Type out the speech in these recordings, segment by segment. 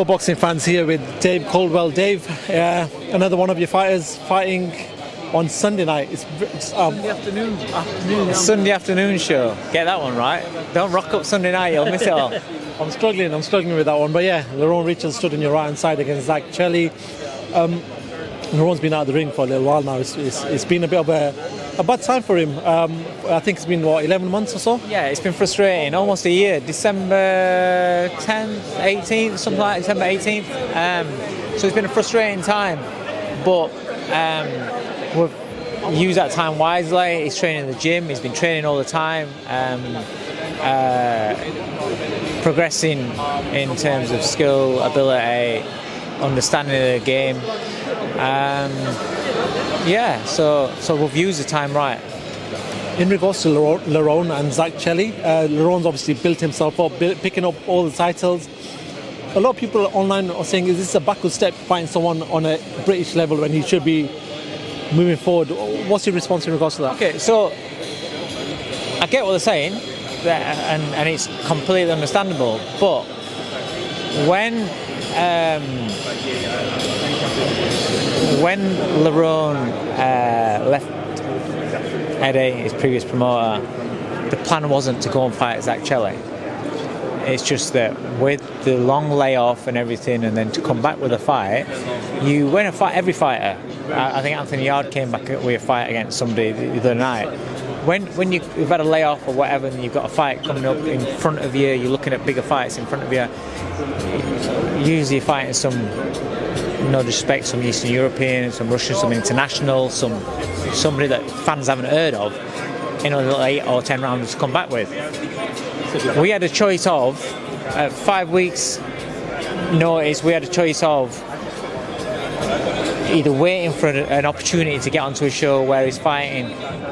Pro Boxing Fans here with Dave Coldwell. Dave, another one of your fighters fighting on Sunday night. It's Sunday afternoon. Sunday afternoon show. Get that one right. Don't rock up Sunday night, you'll miss it all. I'm struggling with that one. But yeah, Lerrone Richards stood on your right hand side against Zak Chelli. Lerrone's been out of the ring for a little while now. It's been a bit of a bad time for him. I think it's been, 11 months or so? Yeah, it's been frustrating. Almost a year. December 10th, 18th, something like December 18th. So it's been a frustrating time. But we've used that time wisely. He's training in the gym. He's been training all the time. Progressing in terms of skill, ability, understanding of the game. So we've used the time right. In regards to Lerrone and Zak Chelli, Lerrone's obviously built himself up, picking up all the titles. A lot of people online are saying, is this a backward step fighting someone on a British level when he should be moving forward? What's your response in regards to that? Okay, so I get what they're saying, and it's completely understandable. But when Lerrone left Eddie, his previous promoter, the plan wasn't to go and fight Zak Chelli. It's just that with the long layoff and everything, and then to come back with a fight, you win a fight. Every fighter, I think Anthony Yarde came back with a fight against somebody the other night. When you've had a layoff or whatever, and you've got a fight coming up in front of you, you're looking at bigger fights in front of you. Usually you're fighting some, no disrespect, some Eastern European, some Russian, some international, somebody that fans haven't heard of, in a little 8 or 10 rounds to come back with. We had a choice of 5 weeks notice. We had a choice of either waiting for an opportunity to get onto a show where he's fighting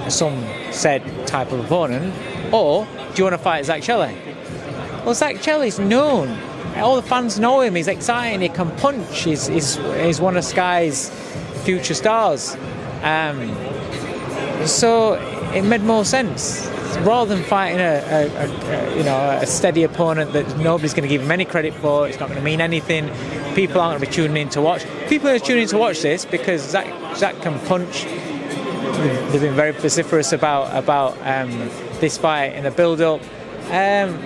some said type of opponent, or do you want to fight Zak Chelli? Well, Zak Chelli's known. All the fans know him. He's exciting. He can punch. He's one of Sky's future stars. So it made more sense. Rather than fighting a steady opponent that nobody's going to give him any credit for, it's not going to mean anything. People aren't going to be tuning in to watch. People are tuning in to watch this because Zak can punch. They've been very vociferous about this fight in the build-up.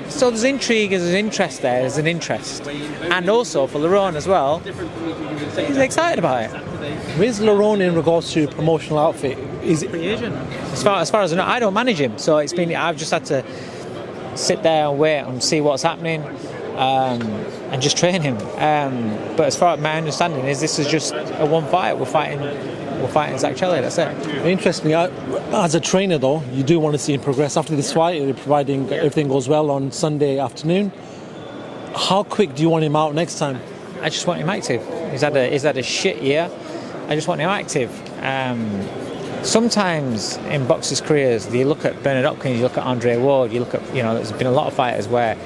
So there's intrigue, there's interest there, there's an interest. And also for Lerrone as well, he's excited about it. Where's Lerrone in regards to promotional outfit? Is it free agent? As far as I know, I don't manage him, so I've just had to sit there and wait and see what's happening, and just train him. But as far as my understanding is, this is just a one fight. We're fighting Zak Chelli, that's it. Interestingly, as a trainer though, you do want to see him progress after this fight, providing everything goes well on Sunday afternoon. How quick do you want him out next time? I just want him active. He's had a shit year. I just want him active. Sometimes in boxers' careers, you look at Bernard Hopkins, you look at Andre Ward, you look at, there's been a lot of fighters where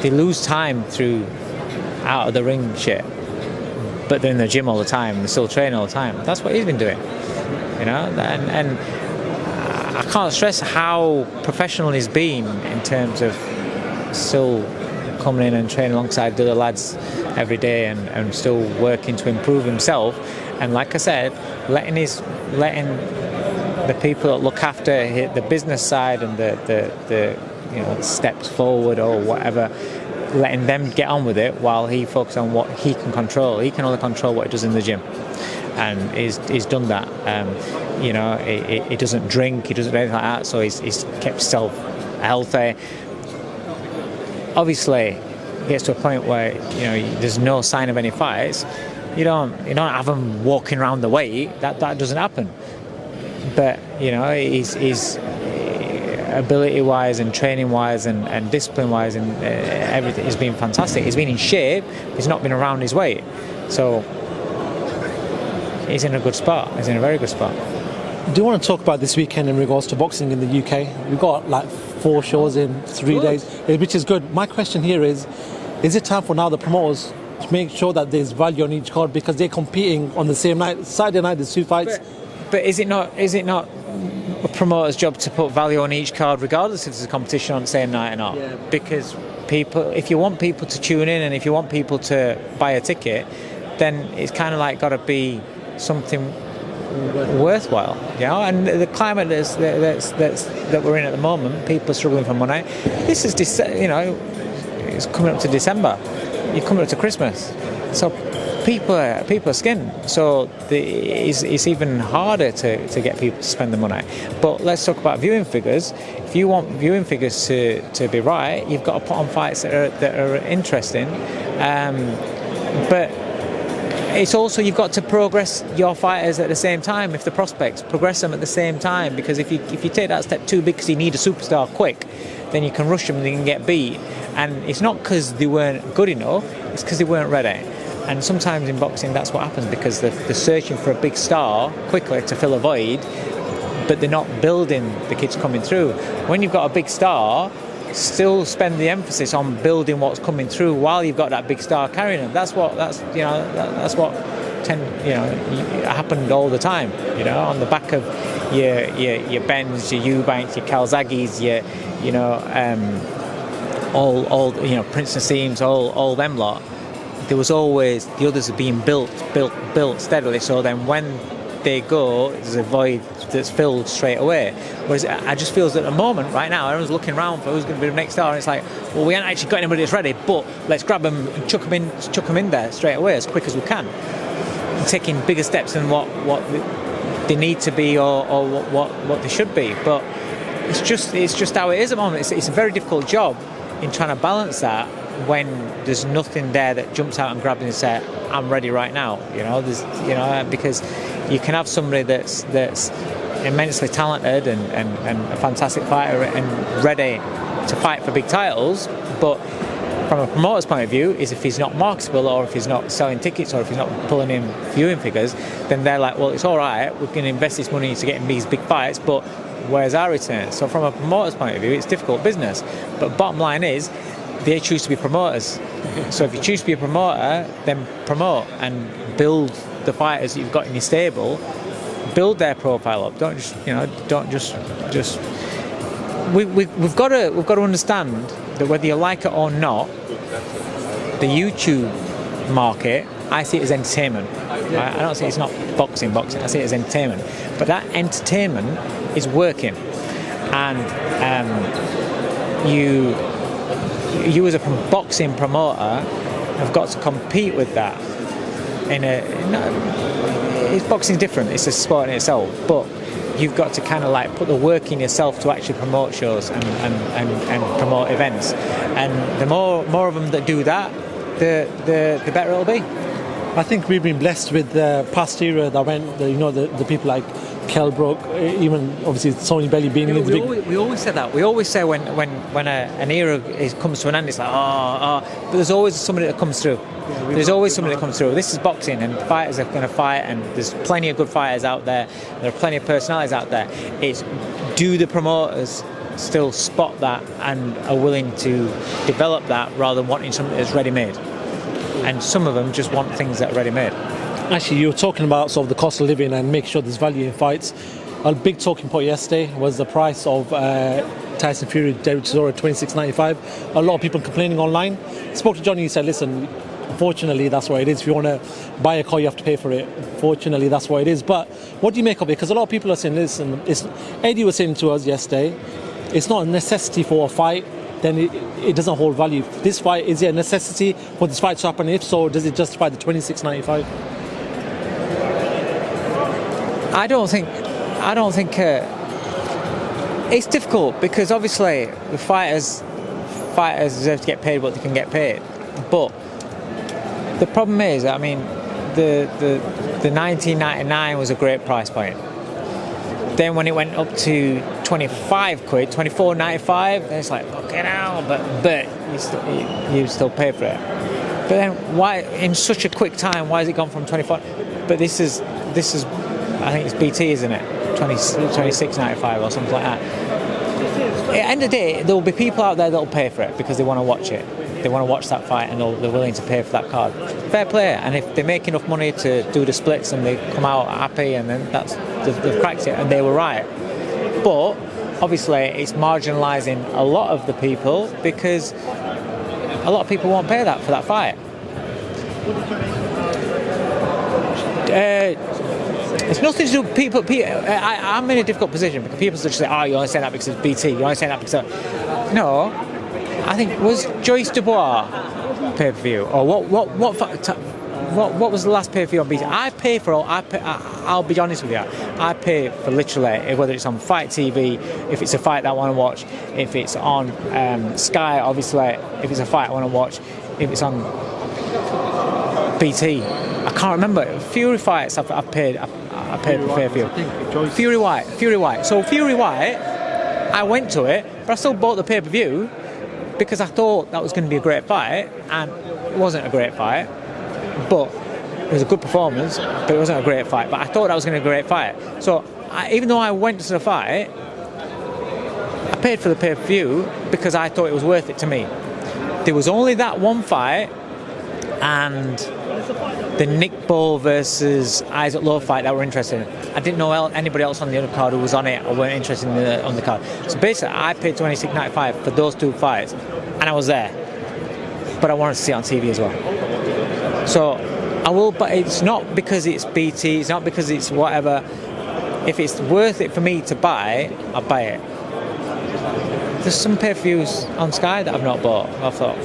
they lose time through out of the ring shit, but they're in the gym all the time and they still train all the time. That's what he's been doing, and I can't stress how professional he's been in terms of still coming in and training alongside the other lads every day and still working to improve himself. And like I said, letting the people that look after the business side and the steps forward or whatever, letting them get on with it while he focuses on what he can control. He can only control what he does in the gym, and he's done that. He doesn't drink, he doesn't do anything like that, so he's kept himself healthy. Obviously, it gets to a point where there's no sign of any fights. You don't have him walking around the weight. That doesn't happen. But he's ability-wise and training-wise and discipline-wise and everything has been fantastic. He's been in shape. He's not been around his weight, so he's in a good spot. He's in a very good spot. Do you want to talk about this weekend in regards to boxing in the UK? We've got 4 shows in 3 days, which is good. My question here is it time for now the promoters to make sure that there's value on each card, because they're competing on the same night? Saturday night there's 2 fights. But is it not a promoter's job to put value on each card regardless if there's a competition on the same night or not? Yeah. Because people, if you want people to tune in and if you want people to buy a ticket, then it's kind of like got to be something worthwhile, you know. And the climate that we're in at the moment, people are struggling for money. This is, you know, it's coming up to December. You're coming up to Christmas, so people are skinned. So it's even harder to get people to spend the money. But let's talk about viewing figures. If you want viewing figures to be right, you've got to put on fights that are interesting. But it's also, you've got to progress your fighters at the same time. If the prospects, progress them at the same time, because if you take that step too big because you need a superstar quick, then you can rush them and they can get beat. And it's not because they weren't good enough, it's because they weren't ready. And sometimes in boxing that's what happens, because they're searching for a big star quickly to fill a void, but they're not building the kids coming through. When you've got a big star, still spend the emphasis on building what's coming through while you've got that big star carrying them. That's what happened all the time. You know, on the back of your Bens, your Eubanks, your Calzaghes, all Prince Nassim's, all them lot. There was always the others are being built steadily. So then when they go, there's a void that's filled straight away. Whereas I just feel that at the moment, right now, everyone's looking around for who's going to be the next star, and it's like, well, we haven't actually got anybody that's ready, but let's grab them and chuck them in there straight away as quick as we can, taking bigger steps than what they need to be or what they should be. But it's just how it is at the moment. It's a very difficult job in trying to balance that when there's nothing there that jumps out and grabs you and says, I'm ready right now. Because you can have somebody that's immensely talented and a fantastic fighter and ready to fight for big titles, but from a promoter's point of view, is if he's not marketable, or if he's not selling tickets, or if he's not pulling in viewing figures, then they're like, well, it's all right, we're going to invest this money into getting these big fights, but where's our return? So from a promoter's point of view, it's difficult business. But bottom line is, they choose to be promoters. So if you choose to be a promoter, then promote and build the fighters that you've got in your stable. Build their profile up. Don't just. We've got to understand that whether you like it or not, the YouTube market, I see it as entertainment. Right? I don't see it's not boxing. I see it as entertainment. But that entertainment is working, and you as a boxing promoter have got to compete with that. Boxing's different. It's a sport in itself, but you've got to kind of like put the work in yourself to actually promote shows and promote events. And the more of them that do that, the better it'll be. I think we've been blessed with the past era that went. The people like Kelbrook, even obviously Tony Belly being in the big. We always say that. We always say when an era comes to an end, it's like but there's always somebody that comes through. There's always somebody that comes through. This is boxing, and fighters are going to fight, and there's plenty of good fighters out there. There are plenty of personalities out there. It's, do the promoters still spot that and are willing to develop that rather than wanting something that's ready-made? And some of them just want things that are ready-made. Actually, you were talking about sort of the cost of living and make sure there's value in fights. A big talking point yesterday was the price of Tyson Fury, Derek Chisora, $26.95. A lot of people complaining online. Spoke to Johnny, he said, listen, fortunately that's what it is. If you want to buy a car, you have to pay for it. Fortunately, that's what it is. But what do you make of it? Because a lot of people are saying, listen, Eddie was saying to us yesterday, it's not a necessity for a fight, then it doesn't hold value. This fight, is it a necessity for this fight to happen? If so, does it justify the $26.95? I don't think it's difficult, because obviously the fighters deserve to get paid what they can get paid. But the problem is, I mean, the 1999 was a great price point. Then when it went up to 25 quid, 24.95, then it's like, fucking hell, but you still pay for it. But then why, in such a quick time, why has it gone from 24? But this is I think it's BT, isn't it? 26.95 or something like that. At the end of the day, there will be people out there that will pay for it because they want to watch it. They want to watch that fight, and they're willing to pay for that card. Fair play. And if they make enough money to do the splits and they come out happy, and then they've cracked it, and they were right. But obviously, it's marginalising a lot of the people, because a lot of people won't pay that for that fight. It's nothing to do with people. I'm in a difficult position because people just say, "Oh, you only say that because it's BT. You only say that because..." No, I think was Joyce Dubois pay-per-view or what was the last pay-per-view on BT? I pay for all. I'll be honest with you. I pay for literally whether it's on Fight TV, if it's a fight that I want to watch, if it's on Sky, obviously, if it's a fight I want to watch, if it's on BT. I can't remember. Fury fights I've paid. I paid for pay-per-view. Fury White. So Fury White, I went to it, but I still bought the pay-per-view because I thought that was going to be a great fight, and it wasn't a great fight. But it was a good performance, but it wasn't a great fight. But I thought that was going to be a great fight. So even though I went to the fight, I paid for the pay-per-view because I thought it was worth it to me. There was only that one fight and the Nick Ball versus Isaac Lowe fight that were interested in. I didn't know anybody else on the undercard who was on it or weren't interested in the undercard. So basically, I paid $26.95 for those two fights, and I was there. But I wanted to see it on TV as well. So I will, but it's not because it's BT, it's not because it's whatever. If it's worth it for me to buy, I'll buy it. There's some pay-per-views on Sky that I've not bought. I thought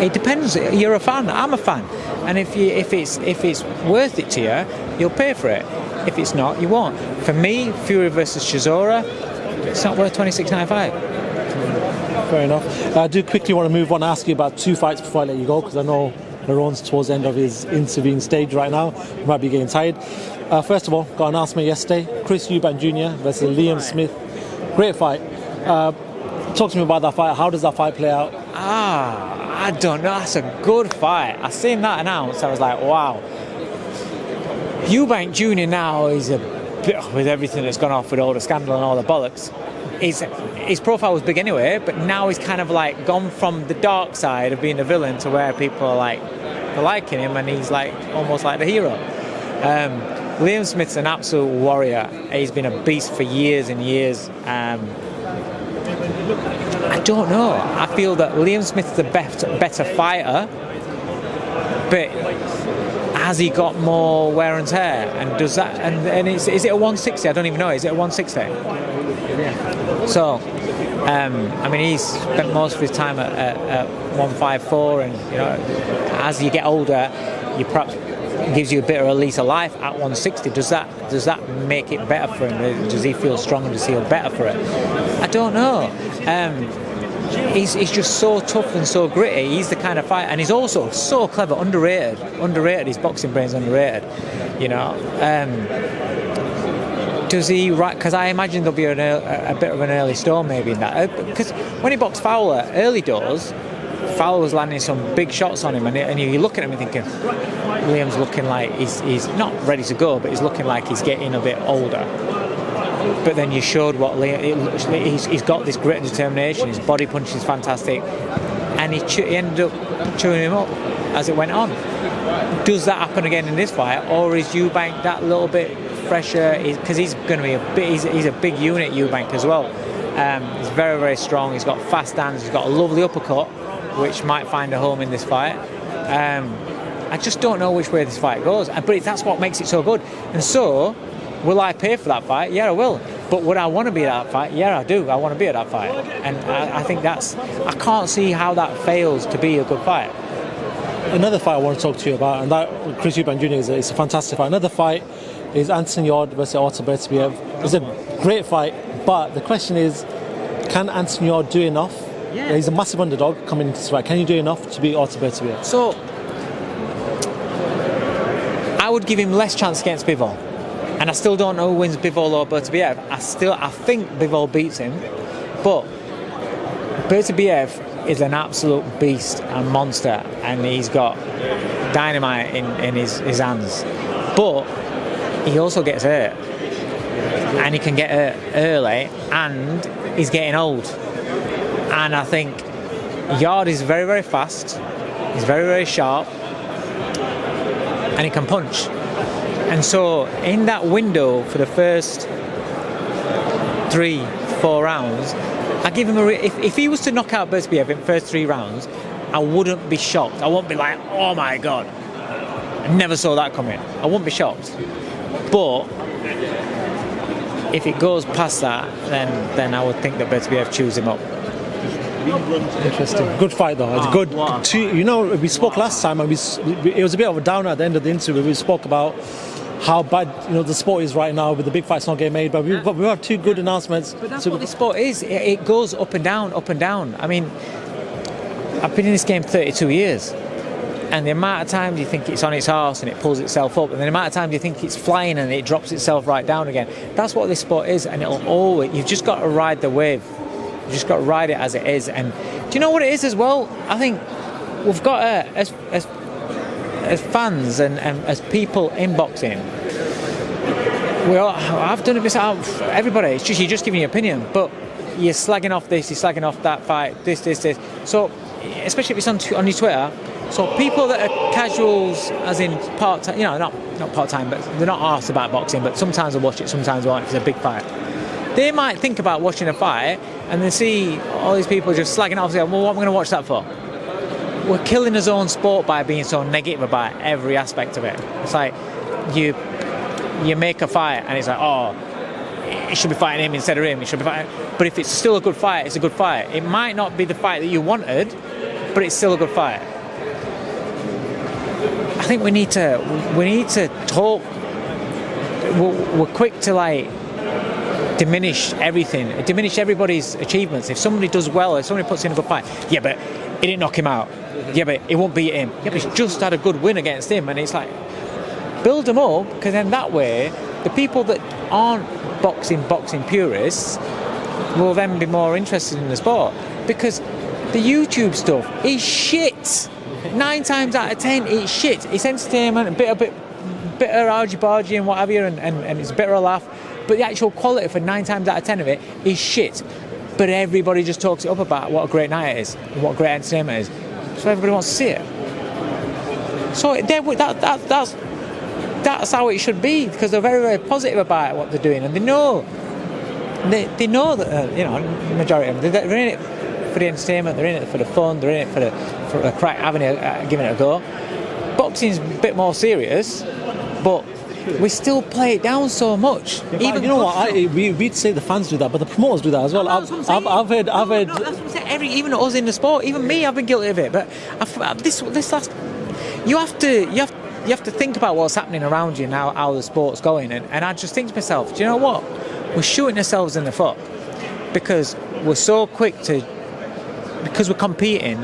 it depends. You're a fan. I'm a fan, and if it's worth it to you, you'll pay for it. If it's not, you won't. For me, Fury versus Chisora, it's not worth $26.95. Fair enough. I do quickly want to move on and ask you about two fights before I let you go, because I know Lerrone's towards the end of his interviewing stage right now. He might be getting tired. First of all, got an announcement yesterday. Chris Eubank Jr. versus Liam Smith. Great fight. Talk to me about that fight. How does that fight play out? I don't know. That's a good fight. I seen that announced. I was like, wow. Eubank Jr. now is a bit, with everything that's gone off with all the scandal and all the bollocks. His profile was big anyway, but now he's kind of like gone from the dark side of being a villain to where people are like liking him, and he's like almost like the hero. Liam Smith's an absolute warrior. He's been a beast for years and years. I don't know. I feel that Liam Smith's a better fighter, but has he got more wear and tear? And does that? And is it a 160? I don't even know. Is it a 160? Yeah. So, I mean, he's spent most of his time at 154, and you know, as you get older, you perhaps gives you a bit of a lease of life at 160. Does that make it better for him? Does he feel stronger? Does he feel better for it? I don't know. He's just so tough and so gritty. He's the kind of fighter, and he's also so clever, underrated. His boxing brain's underrated. You know. Does he? Right? Because I imagine there'll be a bit of an early storm maybe in that. Because when he boxed Fowler early doors, Fowler was landing some big shots on him, and you look at him and thinking, Liam's looking like he's not ready to go, but he's looking like he's getting a bit older. But then you showed what Liam, he's got this grit and determination. His body punch is fantastic, and he ended up chewing him up as it went on. Does that happen again in this fight, or is Eubank that little bit fresher? Because he's going to be he's a big unit, Eubank as well. He's very, very strong. He's got fast hands. He's got a lovely uppercut, which might find a home in this fight. I just don't know which way this fight goes, but that's what makes it so good. And so, will I pay for that fight? Yeah, I will. But would I want to be at that fight? Yeah, I do. I want to be at that fight, and I think I can't see how that fails to be a good fight. Another fight I want to talk to you about, and that Chris Eubank Jr. is a fantastic fight. Another fight is Anthony Yarde versus Artur Beterbiev. It's a great fight, but the question is, can Anthony Yarde do enough? Yeah. He's a massive underdog coming into this fight. Can you do enough to beat Artur Beterbiev? So, I would give him less chance against Bivol. And I still don't know who wins Bivol or Beterbiev. I think Bivol beats him, but Beterbiev is an absolute beast and monster, and he's got dynamite in his hands. But he also gets hurt, and he can get hurt early, and he's getting old. And I think Yarde is very, very fast. He's very, very sharp, and he can punch. And so in that window for the first 3-4 rounds, I give him if he was to knock out Beterbiev in the first 3 rounds, I wouldn't be shocked. I won't be like, oh my God, I never saw that coming. I wouldn't be shocked. But if it goes past that, then I would think that Beterbiev chews him up. Interesting. Good fight though. It's good. We spoke last time, and it was a bit of a downer at the end of the interview. We spoke about how bad the sport is right now with the big fights not getting made. But we have 2 good announcements. But that's what the sport is. It goes up and down, up and down. I mean, I've been in this game 32 years. And the amount of times you think it's on its arse and it pulls itself up, and the amount of times you think it's flying and it drops itself right down again. That's what this sport is, and it'll always. You've just got to ride the wave. You've just got to ride it as it is. And do you know what it is as well? I think we've got as fans and as people in boxing. I've done it myself. Everybody, it's just you're just giving your opinion, but you're slagging off this, you're slagging off that fight, this. So, especially if it's on your Twitter. So people that are casuals, as in part-time, not part-time, but they're not arsed about boxing, but sometimes they'll watch it, sometimes they won't if it's a big fight. They might think about watching a fight and they see all these people just slagging off and say, well, what am I going to watch that for? We're killing his own sport by being so negative about every aspect of it. It's like you make a fight and it's like, oh, it should be fighting him instead of him. It should be fighting. But if it's still a good fight, it's a good fight. It might not be the fight that you wanted, but it's still a good fight. I think we need to talk. We're quick to diminish everything, diminish everybody's achievements. If somebody does well, if somebody puts in a good fight, yeah, but it didn't knock him out. Yeah, but it won't beat him. Yeah, but he's just had a good win against him, and it's like build them up, because then that way the people that aren't boxing purists will then be more interested in the sport, because the YouTube stuff is shit. 9 times out of 10, it's shit. It's entertainment, a bit of argy-bargy and what have you, and it's a bit of a laugh. But the actual quality for 9 times out of 10 of it is shit. But everybody just talks it up about what a great night it is and what great entertainment it is. So everybody wants to see it. So that's how it should be, because they're very, very positive about what they're doing, and they know that the majority of them, they're in it for the entertainment, they're in it for the fun, they're in it for the crack, giving it a go. Boxing's a bit more serious, but we still play it down so much. Even we'd say the fans do that, but the promoters do that as well. I've heard. That's what I'm saying. Even us in the sport, even me, I've been guilty of it. But this last, you have to think about what's happening around you now, how the sport's going, and I just think to myself, do you know what? We're shooting ourselves in the foot, because we're so quick because we're competing.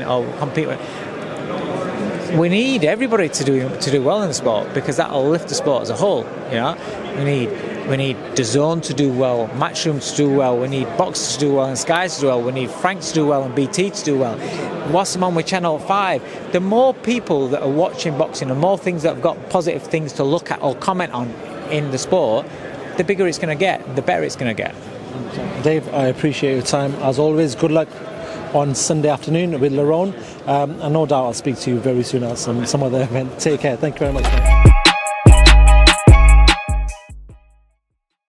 We need everybody to do well in the sport, because that'll lift the sport as a whole. We need DAZN to do well, Matchroom to do well, we need Box to do well and Sky to do well, we need Frank to do well and BT to do well. What's on with Channel 5? The more people that are watching boxing, the more things that have got positive things to look at or comment on in the sport, the bigger it's going to get, the better it's going to get. Dave, I appreciate your time as always. Good luck on Sunday afternoon with Lerrone, and no doubt I'll speak to you very soon at some other event. Take care. Thank you very much, man.